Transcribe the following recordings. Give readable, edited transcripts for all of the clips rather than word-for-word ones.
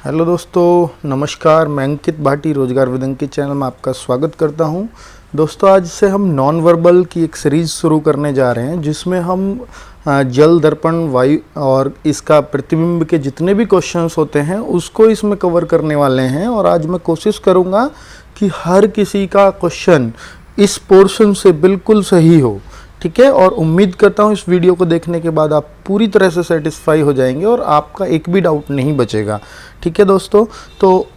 Hello दोस्तों, नमस्कार। मैं अंकित भाटी रोजगार विद अंकित चैनल में आपका स्वागत करता हूं। दोस्तों, आज से हम नॉन वर्बल की एक सीरीज़ शुरू करने जा रहे हैं जिसमें हम जल, दर्पण, वायु और इसका प्रतिबिंब के जितने भी क्वेश्चंस होते हैं उसको इसमें कवर करने वाले हैं। और आज मैं कोशिश करूंगा कि हर किसी का क्वेश्चन इस पोर्शन से बिल्कुल सही हो, ठीक है। और उम्मीद करता हूँ इस वीडियो को देखने के बाद आप पूरी तरह से सेटिस्फाई हो जाएंगे और आपका एक भी डाउट नहीं बचेगा, ठीक है दोस्तों। तो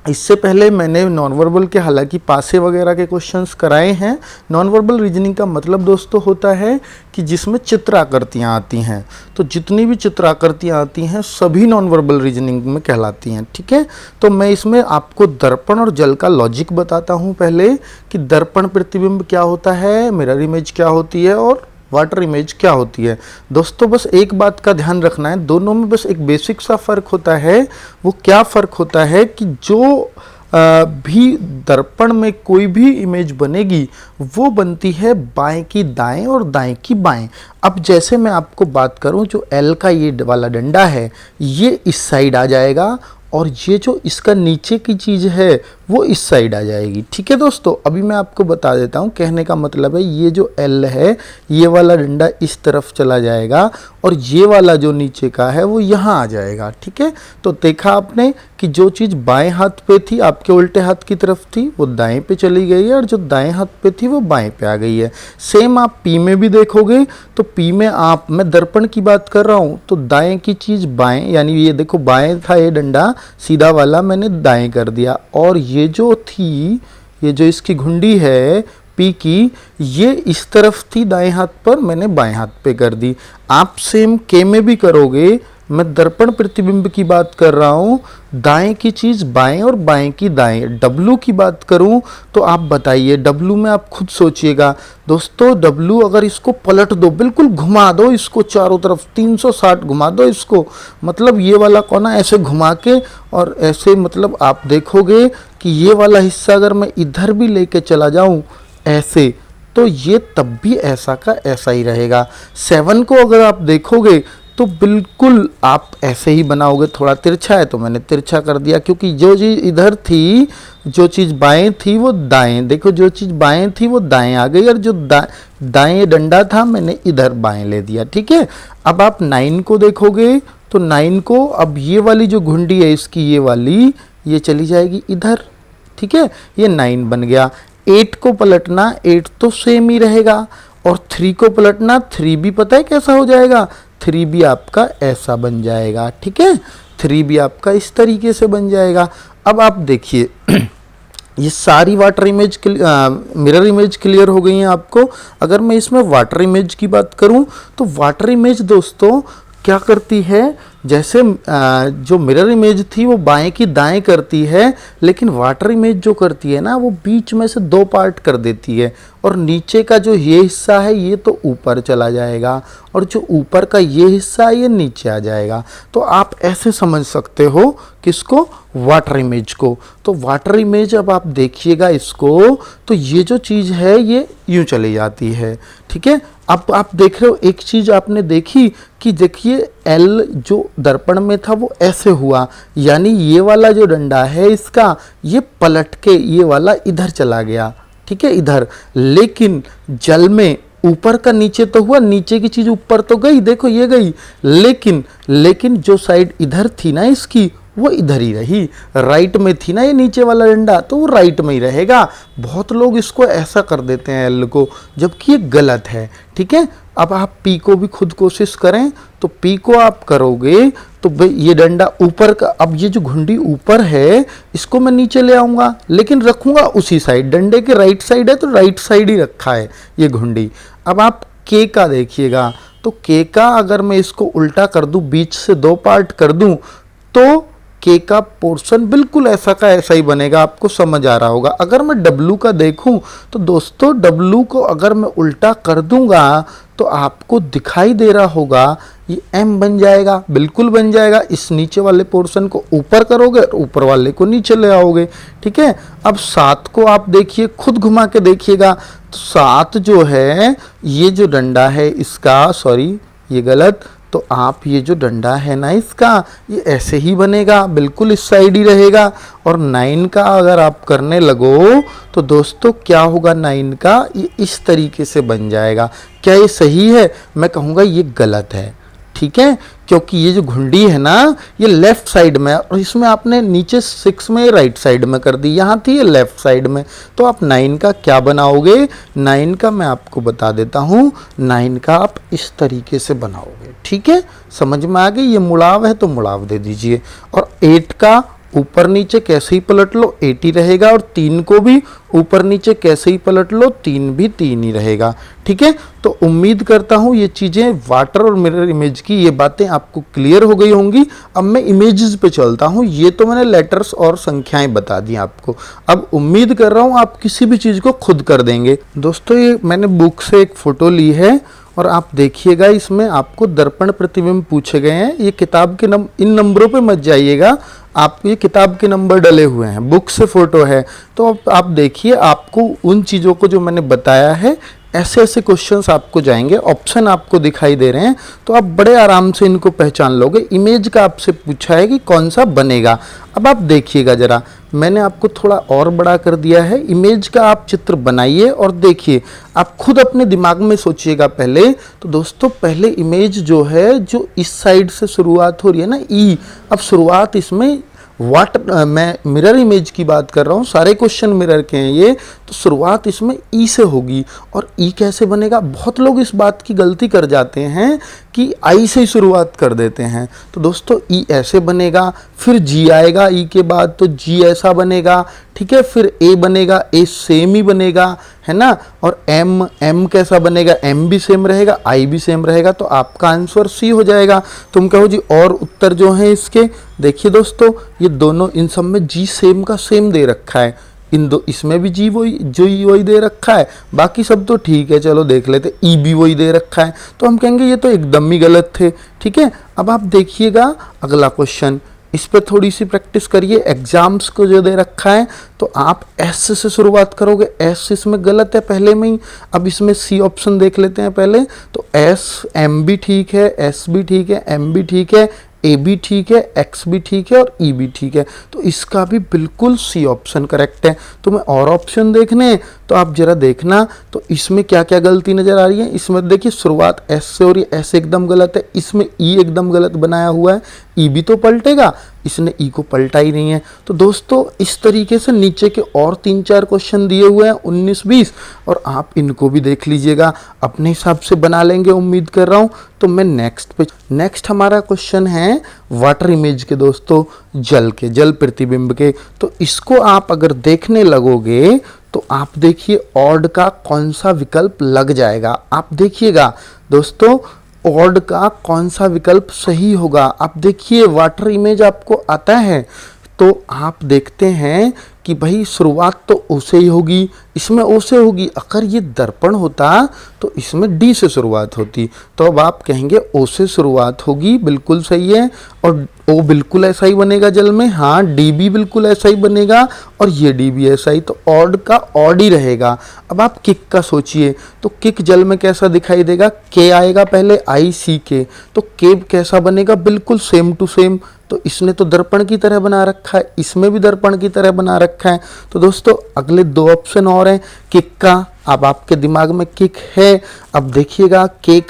इससे पहले मैंने नॉन वर्बल के हालांकि पासे वगैरह के क्वेश्चंस कराए हैं। नॉन वर्बल रीजनिंग का मतलब दोस्तों होता है कि जिसमें चित्र आकृतियाँ आती हैं। तो जितनी भी चित्र आकृतियाँ आती हैं सभी नॉन वर्बल रीजनिंग में कहलाती हैं, ठीक है। तो मैं इसमें आपको दर्पण और जल का लॉजिक बताता हूँ पहले कि दर्पण प्रतिबिंब क्या होता है, मिरर इमेज क्या होती है और वाटर इमेज क्या होती है। दोस्तों, बस एक बात का ध्यान रखना है, दोनों में बस एक बेसिक सा फ़र्क होता है। वो क्या फ़र्क होता है कि जो भी दर्पण में कोई भी इमेज बनेगी वो बनती है बाएं की दाएं और दाएं की बाएं। अब जैसे मैं आपको बात करूं, जो एल का ये वाला डंडा है ये इस साइड आ जाएगा और ये जो इसका नीचे की चीज़ है वो इस साइड आ जाएगी, ठीक है दोस्तों। अभी मैं आपको बता देता हूँ, कहने का मतलब है ये जो एल है ये वाला डंडा इस तरफ चला जाएगा और ये वाला जो नीचे का है वो यहाँ आ जाएगा, ठीक है। तो देखा आपने कि जो चीज़ बाएं हाथ पे थी आपके उल्टे हाथ की तरफ थी वो दाएं पे चली गई है और जो दाएं हाथ पे थी वो बाएं पे आ गई है। सेम आप पी में भी देखोगे तो पी में मैं दर्पण की बात कर रहा हूँ तो दाएं की चीज़ बाएं, यानी ये देखो बाएं था ये डंडा सीधा वाला, मैंने दाएं कर दिया। और ये जो थी, ये जो इसकी घुंडी है पी की, ये इस तरफ थी दाएं हाथ पर, मैंने बाएं हाथ पे कर दी। आप सेम के में भी करोगे। मैं दर्पण प्रतिबिंब की बात कर रहा हूँ, दाएं की चीज़ बाएं और बाएं की दाएं। डब्लू की बात करूँ तो आप बताइए, डब्लू में आप खुद सोचिएगा दोस्तों। डब्लू अगर इसको पलट दो, बिल्कुल घुमा दो इसको चारों तरफ, 360 घुमा दो इसको, मतलब ये वाला कोना ऐसे घुमा के और ऐसे, मतलब आप देखोगे कि ये वाला हिस्सा अगर मैं इधर भी लेके चला जाऊँ ऐसे, तो ये तब भी ऐसा का ऐसा ही रहेगा। 7 को अगर आप देखोगे तो बिल्कुल आप ऐसे ही बनाओगे। थोड़ा तिरछा है तो मैंने तिरछा कर दिया, क्योंकि जो चीज़ इधर थी, जो चीज़ बाएं थी वो दाएं, देखो जो चीज़ बाएं थी वो दाएं आ गई और जो दाएं डंडा था मैंने इधर बाएं ले दिया, ठीक है। अब आप 9 को देखोगे तो 9 को, अब ये वाली जो घुंडी है इसकी, ये वाली ये चली जाएगी इधर, ठीक है। ये 9 बन गया। 8 को पलटना, 8 तो सेम ही रहेगा। और 3 को पलटना, 3 भी पता है कैसा हो जाएगा, 3 भी आपका ऐसा बन जाएगा, ठीक है। 3 भी आपका इस तरीके से बन जाएगा। अब आप देखिए ये सारी water image mirror image clear हो गई हैं आपको। अगर मैं इसमें वाटर इमेज की बात करूं तो वाटर इमेज दोस्तों क्या करती है, जैसे जो मिरर इमेज थी वो बाएं की दाएं करती है, लेकिन वाटर इमेज जो करती है ना वो बीच में से 2 पार्ट कर देती है और नीचे का जो ये हिस्सा है ये तो ऊपर चला जाएगा और जो ऊपर का ये हिस्सा है ये नीचे आ जाएगा। तो आप ऐसे समझ सकते हो किसको, वाटर इमेज को। तो वाटर इमेज अब आप देखिएगा इसको, तो ये जो चीज़ है ये यूं चली जाती है, ठीक है। अब आप देख रहे हो एक चीज़ आपने देखी कि देखिए एल जो दर्पण में था वो ऐसे हुआ, यानी ये वाला जो डंडा है इसका ये पलट के ये वाला इधर चला गया, ठीक है, इधर। लेकिन जल में ऊपर का नीचे तो हुआ, नीचे की चीज ऊपर तो गई, देखो ये गई, लेकिन जो साइड इधर थी ना इसकी वो इधर ही रही। राइट में थी ना ये नीचे वाला डंडा तो वो राइट में ही रहेगा। बहुत लोग इसको ऐसा कर देते हैं एल को, जबकि ये गलत है, ठीक है। अब आप पी को भी खुद कोशिश करें, तो पी को आप करोगे तो भाई ये डंडा ऊपर का, अब ये जो घुंडी ऊपर है इसको मैं नीचे ले आऊँगा लेकिन रखूँगा उसी साइड, डंडे के राइट साइड है तो राइट साइड ही रखा है ये घुंडी। अब आप के का देखिएगा, तो के का अगर मैं इसको उल्टा कर दूँ, बीच से 2 पार्ट कर दूँ, तो के का पोर्शन बिल्कुल ऐसा का ऐसा ही बनेगा, आपको समझ आ रहा होगा। अगर मैं डब्लू का देखूं तो दोस्तों डब्लू को अगर मैं उल्टा कर दूंगा तो आपको दिखाई दे रहा होगा ये एम बन जाएगा, बिल्कुल बन जाएगा। इस नीचे वाले पोर्शन को ऊपर करोगे और ऊपर वाले को नीचे ले आओगे, ठीक है। अब 7 को आप देखिए, खुद घुमा के देखिएगा, तो 7 जो है ये जो डंडा है इसका, सॉरी ये गलत, तो आप ये जो डंडा है ना इसका, ये ऐसे ही बनेगा, बिल्कुल इस साइड ही रहेगा। और 9 का अगर आप करने लगो तो दोस्तों क्या होगा, 9 का ये इस तरीके से बन जाएगा। क्या ये सही है? मैं कहूँगा ये गलत है, ठीक है, क्योंकि ये जो घुंडी है ना ये लेफ्ट साइड में, और इसमें आपने नीचे 6 में राइट साइड में कर दी, यहाँ थी ये लेफ्ट साइड में। तो आप 9 का क्या बनाओगे? 9 का मैं आपको बता देता हूँ, 9 का आप इस तरीके से बनाओगे, ठीक है, समझ में आ गई। ये मुड़ाव है तो मुड़ाव दे दीजिए। और 8 का ऊपर नीचे कैसे ही पलट लो 8 ही रहेगा, और 3 को भी ऊपर नीचे कैसे ही पलट लो 3 भी 3 ही रहेगा, ठीक है। तो उम्मीद करता हूँ ये चीज़ें वाटर और मिरर इमेज की ये बातें आपको क्लियर हो गई होंगी। अब मैं इमेजेस पे चलता हूँ। ये तो मैंने लेटर्स और संख्याएं बता दी आपको, अब उम्मीद कर रहा हूँ आप किसी भी चीज़ को खुद कर देंगे। दोस्तों ये मैंने बुक से एक फ़ोटो ली है और आप देखिएगा इसमें आपको दर्पण प्रतिबिंब पूछे गए हैं। ये किताब के इन नंबरों पे मत जाइएगा, आप ये किताब के नंबर डले हुए हैं, बुक से फ़ोटो है। तो आप देखिए आपको उन चीज़ों को जो मैंने बताया है ऐसे ऐसे क्वेश्चंस आपको जाएंगे, ऑप्शन आपको दिखाई दे रहे हैं, तो आप बड़े आराम से इनको पहचान लोगे। इमेज का आपसे पूछा है कि कौन सा बनेगा। अब आप देखिएगा ज़रा, मैंने आपको थोड़ा और बड़ा कर दिया है। इमेज का आप चित्र बनाइए और देखिए, आप खुद अपने दिमाग में सोचिएगा पहले। तो दोस्तों पहले इमेज जो है, जो इस साइड से शुरुआत हो रही है ना, ई, अब शुरुआत इसमें मैं मिरर इमेज की बात कर रहा हूँ, सारे क्वेश्चन मिरर के हैं ये, तो शुरुआत इसमें ई से होगी। और ई कैसे बनेगा? बहुत लोग इस बात की गलती कर जाते हैं कि आई से ही शुरुआत कर देते हैं। तो दोस्तों ई ऐसे बनेगा, फिर जी आएगा ई के बाद, तो जी ऐसा बनेगा, ठीक है, फिर ए बनेगा, ए सेम ही बनेगा, है ना। और एम कैसा बनेगा? एम भी सेम रहेगा, आई भी सेम रहेगा, तो आपका आंसर सी हो जाएगा। तुम कहो जी और उत्तर जो है इसके, देखिए दोस्तों ये दोनों, इन सब में जी सेम का सेम दे रखा है, इसमें भी जी वही दे रखा है, बाकी सब तो ठीक है, चलो देख लेते, ई भी वही दे रखा है, तो हम कहेंगे ये तो एकदम ही गलत थे, ठीक है। अब आप देखिएगा अगला क्वेश्चन, इस पर थोड़ी सी प्रैक्टिस करिए। एग्जाम्स को जो दे रखा है तो आप एस से शुरुआत करोगे, एस इसमें गलत है पहले में ही। अब इसमें सी ऑप्शन देख लेते हैं पहले, तो एस, एम भी ठीक है, एस भी ठीक है, एम भी ठीक है, ए भी ठीक है, एक्स भी ठीक है और ई भी ठीक है, तो इसका भी बिल्कुल सी ऑप्शन करेक्ट है। तो मैं और ऑप्शन देखने, तो आप जरा देखना, तो इसमें क्या क्या गलती नज़र आ रही है। इसमें देखिए शुरुआत एस से हो रही है, एस एकदम गलत है, इसमें ई एकदम गलत बनाया हुआ है, ई भी तो पलटेगा, इसने ई को पलटा ही नहीं है। तो दोस्तों इस तरीके से नीचे के और 3-4 क्वेश्चन दिए हुए हैं 19-20, और आप इनको भी देख लीजिएगा, अपने हिसाब से बना लेंगे उम्मीद कर रहा हूँ। तो मैं नेक्स्ट हमारा क्वेश्चन है वाटर इमेज के दोस्तों, जल प्रतिबिंब के। तो इसको आप अगर देखने लगोगे तो आप देखिए ऑड का कौन सा विकल्प लग जाएगा। आप देखिएगा दोस्तों ऑड का कौन सा विकल्प सही होगा। आप देखिए वाटर इमेज आपको आता है, तो आप देखते हैं कि भाई शुरुआत तो ओ से ही होगी, इसमें ओ से होगी। अगर ये दर्पण होता तो इसमें डी से शुरुआत होती, तो अब आप कहेंगे ओ से शुरुआत होगी, बिल्कुल सही है। और ओ बिल्कुल ऐसा ही बनेगा जल में, हाँ डी भी बिल्कुल ऐसा ही बनेगा, और ये डी भी ऐसा ही, तो ऑड का ऑड ही रहेगा। अब आप किक का सोचिए, तो किक जल में कैसा दिखाई देगा? के आएगा पहले, आई सी के, तो के कैसा बनेगा? बिल्कुल सेम टू सेम। तो इसने तो दर्पण की तरह बना रखा है, इसमें भी दर्पण की तरह बना रखा है। तो दोस्तों अगले 2 ऑप्शन और हैं किक का। अब आपके दिमाग में किक है, अब देखिएगा के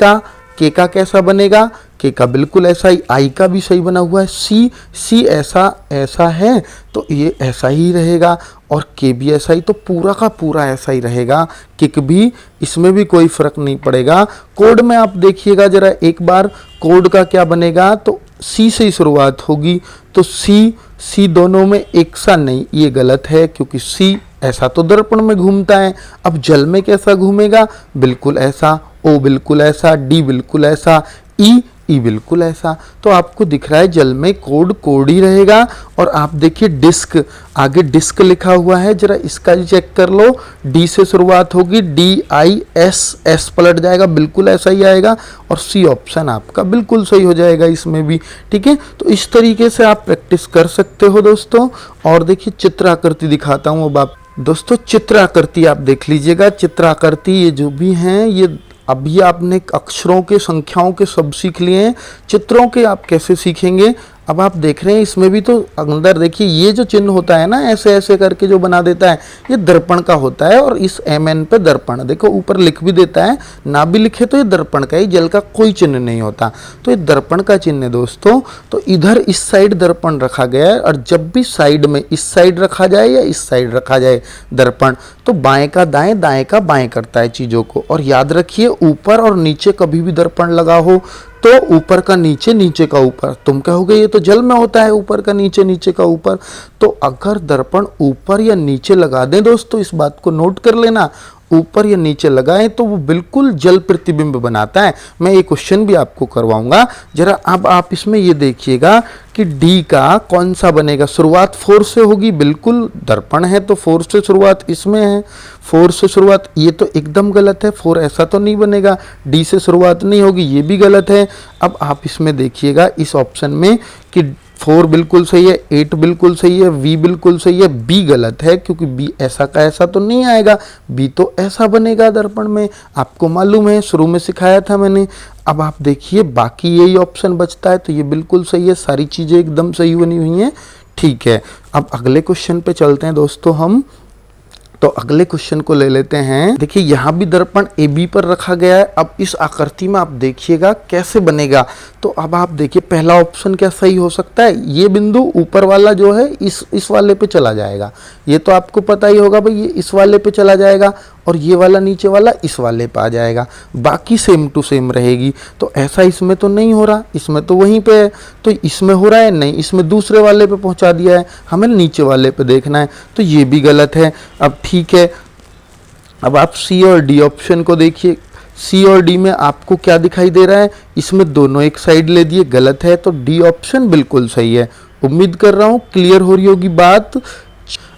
का कैसा बनेगा? के का बिल्कुल ऐसा ही, आई का भी सही बना हुआ है, सी ऐसा है तो ये ऐसा ही रहेगा, और के भी ऐसा ही, तो पूरा का पूरा ऐसा ही रहेगा। किक भी, इसमें भी कोई फर्क नहीं पड़ेगा। कोड में आप देखिएगा जरा एक बार, कोड का क्या बनेगा? तो सी से ही शुरुआत होगी, तो सी दोनों में एक सा नहीं, ये गलत है, क्योंकि सी ऐसा तो दर्पण में घूमता है। अब जल में कैसा घूमेगा? बिल्कुल ऐसा, ओ बिल्कुल ऐसा, डी बिल्कुल ऐसा, ई बिल्कुल ऐसा। तो आपको दिख रहा है जल में कोड ही रहेगा। और आप देखिए डिस्क, आगे डिस्क लिखा हुआ है, जरा इसका भी चेक कर लो, डी से शुरुआत होगी, DIS पलट जाएगा, बिल्कुल ऐसा ही आएगा, और सी ऑप्शन आपका बिल्कुल सही हो जाएगा इसमें भी, ठीक है। तो इस तरीके से आप प्रैक्टिस कर सकते हो दोस्तों। और देखिए चित्र आकृति दिखाता हूँ अब आप दोस्तों, चित्र आकृति आप देख लीजिएगा। चित्र आकृति ये जो भी हैं, ये अभी आपने अक्षरों के, संख्याओं के सब सीख लिए हैं, चित्रों के आप कैसे सीखेंगे। अब आप देख रहे हैं इसमें भी तो अंदर देखिए ये जो चिन्ह होता है ना, ऐसे ऐसे करके जो बना देता है, ये दर्पण का होता है। और इस MN पे दर्पण देखो ऊपर लिख भी देता है, ना भी लिखे तो ये दर्पण का ही, जल का कोई चिन्ह नहीं होता। तो ये दर्पण का चिन्ह है दोस्तों। तो इधर इस साइड दर्पण रखा गया है, और जब भी साइड में इस साइड रखा जाए या इस साइड रखा जाए दर्पण, तो बाएं का दाएं, दाएं का बाएं करता है चीजों को। और याद रखिए ऊपर और नीचे कभी भी दर्पण लगा हो तो ऊपर का नीचे, नीचे का ऊपर। तुम कहोगे ये तो जल में होता है, ऊपर का नीचे, नीचे का ऊपर। तो अगर दर्पण ऊपर या नीचे लगा दें दोस्तों, इस बात को नोट कर लेना, ऊपर या नीचे लगाएं तो वो बिल्कुल जल प्रतिबिंब बनाता है। मैं ये क्वेश्चन भी आपको करवाऊंगा जरा। अब आप इसमें ये देखिएगा कि डी का कौन सा बनेगा। शुरुआत 4 से होगी, बिल्कुल दर्पण है तो 4 से शुरुआत इसमें है, 4 से शुरुआत, ये तो एकदम गलत है। 4 ऐसा तो नहीं बनेगा, डी से शुरुआत नहीं होगी, ये भी गलत है। अब आप इसमें देखिएगा इस ऑप्शन में कि 4 बिल्कुल सही है, 8 बिल्कुल सही है, वी बिल्कुल सही है, बी गलत है क्योंकि बी ऐसा का ऐसा तो नहीं आएगा, बी तो ऐसा बनेगा दर्पण में, आपको मालूम है, शुरू में सिखाया था मैंने। अब आप देखिए बाकी यही ऑप्शन बचता है, तो ये बिल्कुल सही है, सारी चीज़ें एकदम सही बनी हुई हैं। ठीक है, अब अगले क्वेश्चन पे चलते हैं दोस्तों हम। तो अगले क्वेश्चन को ले लेते हैं। देखिए यहाँ भी दर्पण AB पर रखा गया है। अब इस आकृति में आप देखिएगा कैसे बनेगा। तो अब आप देखिए पहला ऑप्शन क्या सही हो सकता है, ये बिंदु ऊपर वाला जो है इस वाले पे चला जाएगा, ये तो आपको पता ही होगा भाई, ये इस वाले पे चला जाएगा, और ये वाला नीचे वाला इस वाले पे आ जाएगा, बाकी सेम टू सेम रहेगी। तो ऐसा इसमें तो नहीं हो रहा, इसमें तो वहीं पे है। तो इसमें हो रहा है नहीं, इसमें दूसरे वाले पे पहुंचा दिया है, हमें नीचे वाले पे देखना है, तो ये भी गलत है। अब ठीक है, अब आप C और D ऑप्शन को देखिए। C और D में आपको क्या दिखाई दे रहा है, इसमें दोनों एक साइड ले दिए, गलत है। तो D ऑप्शन बिल्कुल सही है। उम्मीद कर रहा हूँ क्लियर हो रही होगी बात।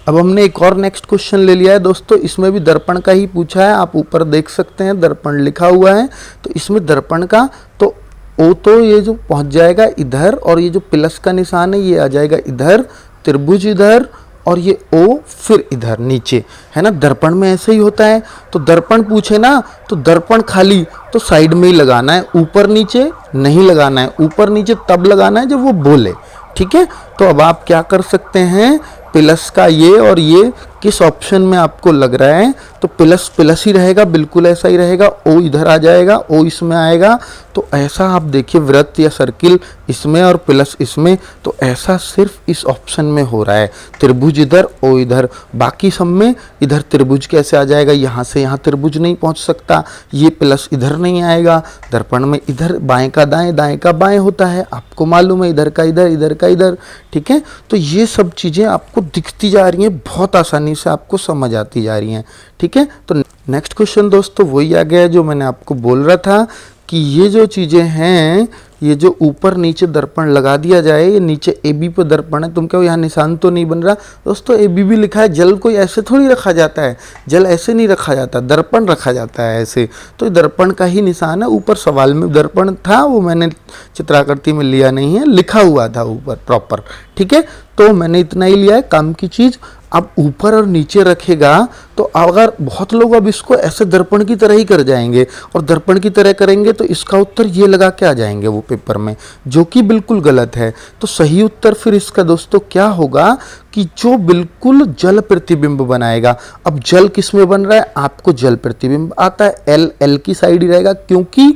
अब हमने एक और नेक्स्ट क्वेश्चन ले लिया है दोस्तों, इसमें भी दर्पण का ही पूछा है। आप ऊपर देख सकते हैं दर्पण लिखा हुआ है, तो इसमें दर्पण का तो O तो ये जो पहुंच जाएगा इधर, और ये जो प्लस का निशान है ये आ जाएगा इधर, त्रिभुज इधर, और ये O फिर इधर नीचे, है ना। दर्पण में ऐसे ही होता है। तो दर्पण पूछे ना, तो दर्पण खाली तो साइड में ही लगाना है, ऊपर नीचे नहीं लगाना है। ऊपर नीचे तब लगाना है जब वो बोले, ठीक है। तो अब आप क्या कर सकते हैं, प्लस का ये और ये किस ऑप्शन में आपको लग रहा है, तो प्लस प्लस ही रहेगा, बिल्कुल ऐसा ही रहेगा। O इधर आ जाएगा, O इसमें आएगा। तो ऐसा आप देखिए वृत्त या सर्किल इसमें और प्लस इसमें, तो ऐसा सिर्फ इस ऑप्शन में हो रहा है। त्रिभुज इधर, O इधर, बाकी सब में इधर त्रिभुज कैसे आ जाएगा, यहाँ से यहाँ त्रिभुज नहीं पहुँच सकता, ये प्लस इधर नहीं आएगा। दर्पण में इधर बाएं का दाएं, दाएं का बाएं होता है, आपको मालूम है, इधर का इधर, इधर का इधर, ठीक है। तो ये सब चीज़ें आपको दिखती जा रही हैं, बहुत आसानी से आपको समझ आती जा रही हैं, ठीक है। तो नेक्स्ट क्वेश्चन दोस्तों वही आ गया जो मैंने आपको बोल रहा था कि ये जो चीज़ें हैं, ये जो ऊपर नीचे दर्पण लगा दिया जाए, ये नीचे AB पे दर्पण है, तुम कहो यहाँ निशान तो नहीं बन रहा, दोस्तों AB भी लिखा है। जल कोई ऐसे थोड़ी रखा जाता है, जल ऐसे नहीं रखा जाता, दर्पण रखा जाता है ऐसे। तो दर्पण का ही निशान है। ऊपर सवाल में दर्पण था, वो मैंने चित्राकृति में लिया नहीं है, लिखा हुआ था ऊपर प्रॉपर, ठीक है। तो मैंने इतना ही लिया है काम की चीज़। अब ऊपर और नीचे रखेगा तो अगर बहुत लोग अब इसको ऐसे दर्पण की तरह ही कर जाएंगे और दर्पण की तरह करेंगे तो इसका उत्तर ये लगा के आ जाएंगे वो पेपर में, जो कि बिल्कुल गलत है। तो सही उत्तर फिर इसका दोस्तों क्या होगा कि जो बिल्कुल जल प्रतिबिंब बनाएगा। अब जल किस में बन रहा है, आपको जल प्रतिबिंब आता है, एल एल की साइड ही रहेगा, क्योंकि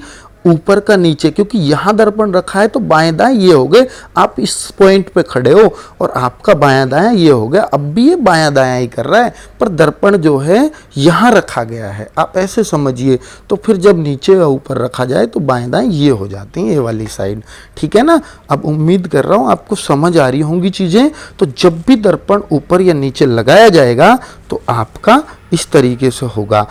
ऊपर का नीचे, क्योंकि यहां दर्पण रखा है तो बाएं दाएं ये हो गए, आप इस पॉइंट पे खड़े हो और आपका बायां दायां ये हो गया। अब भी ये बायां दायां ही कर रहा है, पर दर्पण जो है यहां रखा गया है, आप ऐसे समझिए। तो फिर जब नीचे या ऊपर रखा जाए तो बाएं दाएं ये हो जाती हैं, ये वाली साइड, ठीक है ना। अब उम्मीद कर रहा हूं आपको समझ आ रही होंगी चीजें। तो जब भी दर्पण ऊपर या नीचे लगाया जाएगा तो आपका इस तरीके से होगा।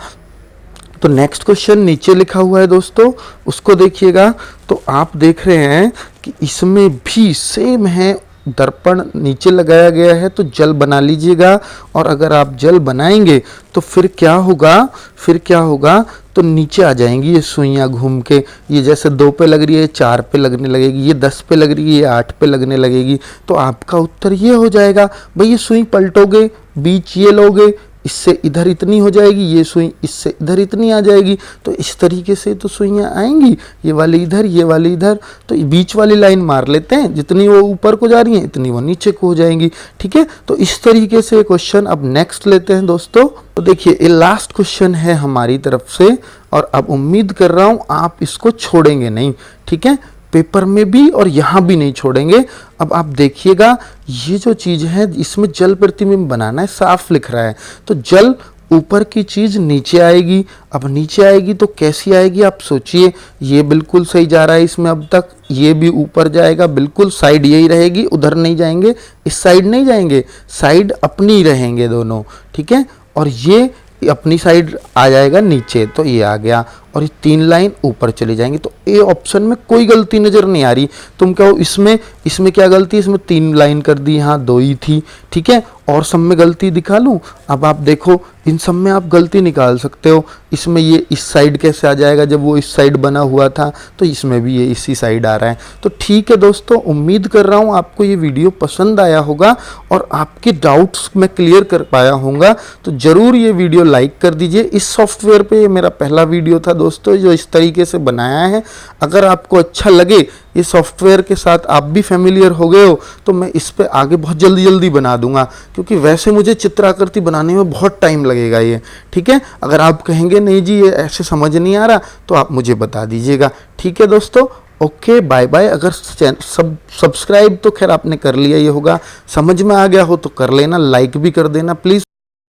तो नेक्स्ट क्वेश्चन नीचे लिखा हुआ है दोस्तों, उसको देखिएगा। तो आप देख रहे हैं कि इसमें भी सेम है, दर्पण नीचे लगाया गया है तो जल बना लीजिएगा। और अगर आप जल बनाएंगे तो फिर क्या होगा, तो नीचे आ जाएंगी ये सुइयाँ घूम के, ये जैसे 2 पे लग रही है 4 पे लगने लगेगी, ये 10 पे लग रही है ये 8 पे लगने लगेगी। तो आपका उत्तर ये हो जाएगा, भाई ये सुई पलटोगे, बीच ये लोगे, इससे इधर इतनी हो जाएगी, ये सुई इससे इधर इतनी आ जाएगी। तो इस तरीके से तो सुइयाँ आएंगी, ये वाली इधर, ये वाली इधर। तो बीच वाली लाइन मार लेते हैं, जितनी वो ऊपर को जा रही हैं इतनी वो नीचे को हो जाएंगी। ठीक है, तो इस तरीके से क्वेश्चन अब नेक्स्ट लेते हैं दोस्तों। तो देखिए ये लास्ट क्वेश्चन है हमारी तरफ से, और अब उम्मीद कर रहा हूँ आप इसको छोड़ेंगे नहीं। ठीक है, पेपर में भी और यहाँ भी नहीं छोड़ेंगे। अब आप देखिएगा, ये जो चीज़ है इसमें जल प्रतिबिंब बनाना है, साफ लिख रहा है। तो जल ऊपर की चीज़ नीचे आएगी। अब नीचे आएगी तो कैसी आएगी आप सोचिए। ये बिल्कुल सही जा रहा है इसमें अब तक, ये भी ऊपर जाएगा, बिल्कुल साइड यही रहेगी, उधर नहीं जाएंगे, इस साइड नहीं जाएंगे, साइड अपनी रहेंगे दोनों। ठीक है, और ये अपनी साइड आ जाएगा नीचे, तो ये आ गया, और ये 3 लाइन ऊपर चली जाएंगी। तो ए ऑप्शन में कोई गलती नज़र नहीं आ रही। तुम कहो इसमें क्या गलती है, इसमें 3 लाइन कर दी, यहाँ 2 ही थी। ठीक है, और सब में गलती दिखा लूँ। अब आप देखो इन सब में आप गलती निकाल सकते हो। इसमें ये इस साइड कैसे आ जाएगा, जब वो इस साइड बना हुआ था, तो इसमें भी ये इसी साइड आ रहा है। तो ठीक है दोस्तों, उम्मीद कर रहा हूँ आपको ये वीडियो पसंद आया होगा और आपके डाउट्स मैं क्लियर कर पाया होऊंगा। तो ज़रूर ये वीडियो लाइक कर दीजिए। इस सॉफ्टवेयर पे ये मेरा पहला वीडियो था दोस्तों जो इस तरीके से बनाया है। अगर आपको अच्छा लगे, ये सॉफ्टवेयर के साथ आप भी फैमिलियर हो गए हो, तो मैं इस पे आगे बहुत जल्दी बना दूंगा, क्योंकि वैसे मुझे चित्राकृति बनाने में बहुत टाइम लगेगा ये। ठीक है, अगर आप कहेंगे नहीं जी ये ऐसे समझ नहीं आ रहा, तो आप मुझे बता दीजिएगा। ठीक है दोस्तों, ओके बाय बाय। अगर सब्सक्राइब तो खैर आपने कर लिया ही होगा, समझ में आ गया हो तो कर लेना, लाइक भी कर देना प्लीज़।